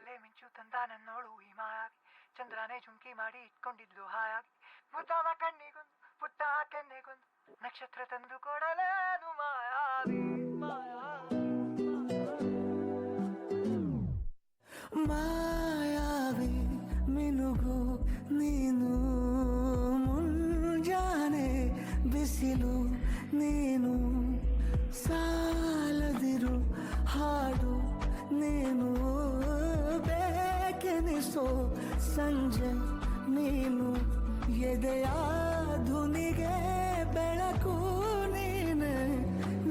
ಮಾತಲ್ಲೇ ಮಿಂಚು ತಂದ ನನ್ನೋಳು ಈ ಮಾಯಾವಿ ಚಂದ್ರನೇ ಜುಂಕಿ ಮಾಡಿ ಇಟ್ಕೊಂಡಿದ್ಲು ಹಾಯಾಗಿ ಮುದ್ದಾದ ಕಣ್ಣಿಗೊಂದು ಪುಟ್ಟ ಕೆನ್ನೆಗೊಂದು ನಕ್ಷತ್ರ ತಂದು ಕೊಡಲೇನು ಮಾಯಾವಿ ಮಾಯಾವಿ ಮಿನುಗು ನೀನು ಮುಂಜಾನೆ ಬಿಸಿಲು ನೀನು ಸಾಲದಿರು ಹಾಡು ನೀನು ಬೇಕೆನಿಸೋ ಸಂಜೆ ನೀನು ಎದೆಯ ಧುನಿಗೆ ಬೆಳಕು ನೀನೆ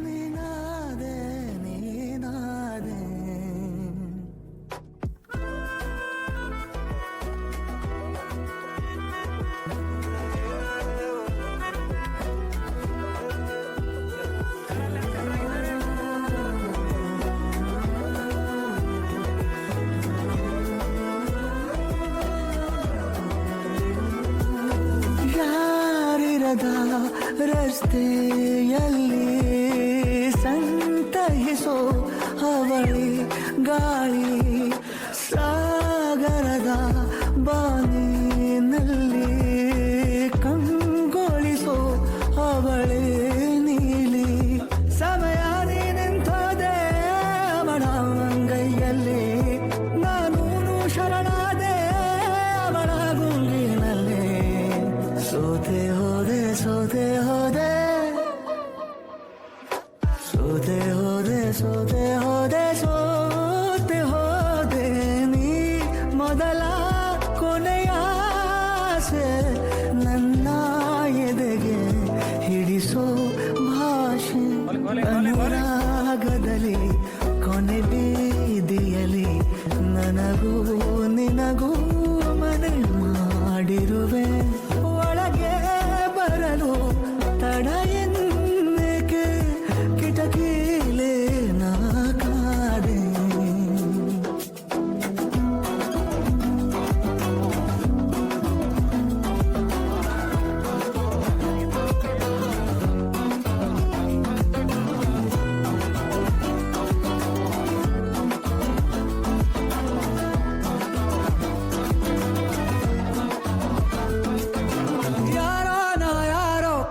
ನೀನಾದೆ ನೀನಾದೆ ರಸ್ತೆಯಲ್ಲಿ ಸಂತಹಿಸೋ ಅವಳಿ ಗಾಳಿ ಸಾಗರದ ಬಾನಿನಲ್ಲಿ ಕಂಗೊಳಿಸೋ ಅವಳಿ ನೀಲಿ ಸಮಯ ನಿಂತೋದೆ ಅವಳ ಅಂಗೈಯಲ್ಲಿ ನಾನು ಶರಣಾದೆ ಅವಳ ಗುಂಗಿನಲ್ಲಿ ಸೋತೆ ಹೋದೆ ಸೋತೆ ಹೋದೆ ಸೋತೆ ಹೋದೆ ಸೋತೆ ಹೋದೆ ಸೋತೆ ಹೋದೆ ನೀ ಮೊದಲ ಕೊನೆಯ ಆಸೆ ನನ್ನ ಎದೆಗೆ ಹಿಡಿಸೋ ಭಾಷೆ ಅನುರಾಗದಲ್ಲಿ ಕೊನೆ ಬೀದಿಯಲ್ಲಿ ನನಗೂ ನಿನಗೂ ಮನೆ ಮಾಡಿರುವೆ ಒಳಗೆ ಬರಲು ತಡ ಎನ್ನಕ್ಕೆ ಕಿಟಕಿಲೇ ನಾ ಕಾದೆ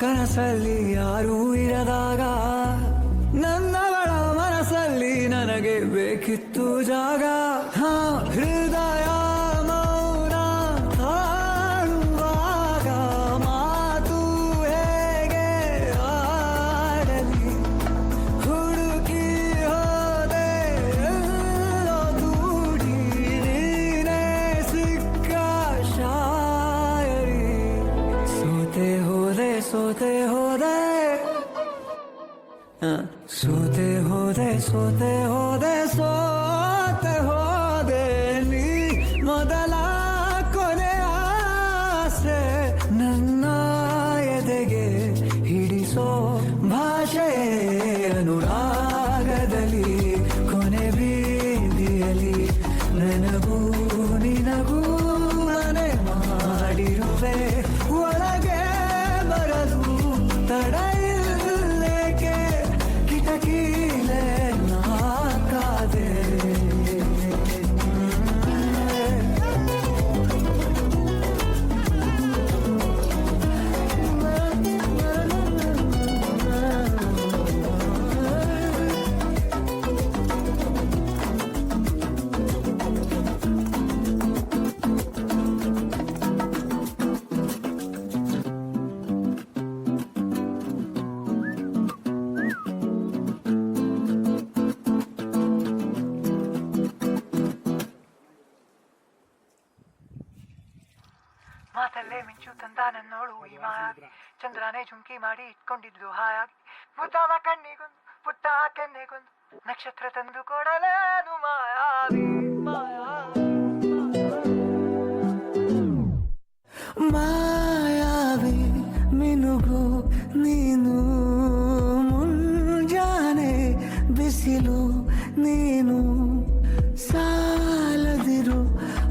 ಕನಸಲ್ಲಿ ಯಾರೂ ಇರದಾಗ ನನ್ನಗಳ ಮನಸ್ಸಲ್ಲಿ ನನಗೆ ಬೇಕಿತ್ತು ಜಾಗ ಹೃದಯ ಮೌನ ಹಾಡುವಾಗ ಮಾತು ಹೇಗೆ ಆಡಲಿ ಹುಡುಕಿ ಹೋದೆ ಎಲ್ಲೋ ದೂಡಿ ನೀನೇ ಸಿಕ್ಕ ಶಾಯರಿ ಸೋತೆ ಹೋದೆ ಸೋತೆ ಹೋದೆ ಸೋತೆ ಹೋದೆ ಸೋತೆ ಹೋದೆ ಸೋತೆ ಹೋದೆ ನೀ ಮೊದಲ ಕೊನೆ ಆಸೆ ನನ್ನ ಎದೆಗೆ ಹಿಡಿಸೋ ಭಾಷೆ ಅನುರಾಗದಲ್ಲಿ ಕೊನೆ ಬೀದಿಯಲ್ಲಿ ನನಗೂ ನಿನಗೂ ಮನೆ ಮಾಡಿರುವೆ ಒಳಗೆ ಬರಲು ತಡ ಇಲ್ಲೇಕೆ ಕಿಟಕಿಲೇ ನಾ ಕಾದೆ ಮಾತಲ್ಲೇ ಮಿಂಚು ತಂದ ನನ್ನೋಳು ಈ ಮಾಯಾವಿ ಚಂದ್ರನೇ ಜುಂಕಿ ಮಾಡಿ ಇಟ್ಕೊಂಡಿದ್ಲು ಹಾಯಾಗಿ ಮುದ್ದಾದ ಕಣ್ಣಿಗೊಂದು ಪುಟ್ಟ ಕೆನ್ನೆಗೊಂದು ನಕ್ಷತ್ರ ತಂದು ಕೊಡಲೇನು ಮಾಯಾವಿ ಮಾಯಾವಿ ಮಿನುಗು ನೀನು ಮುಂಜಾನೆ ಬಿಸಿಲು ನೀನು ಸಾಲದಿರು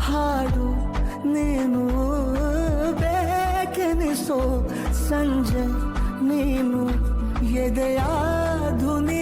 ಹಾಡು ನೀನು ಬೇಕೆನಿಸೋ ಸಂಜೆ ನೀನು ಎದೆಯ ಧುನಿ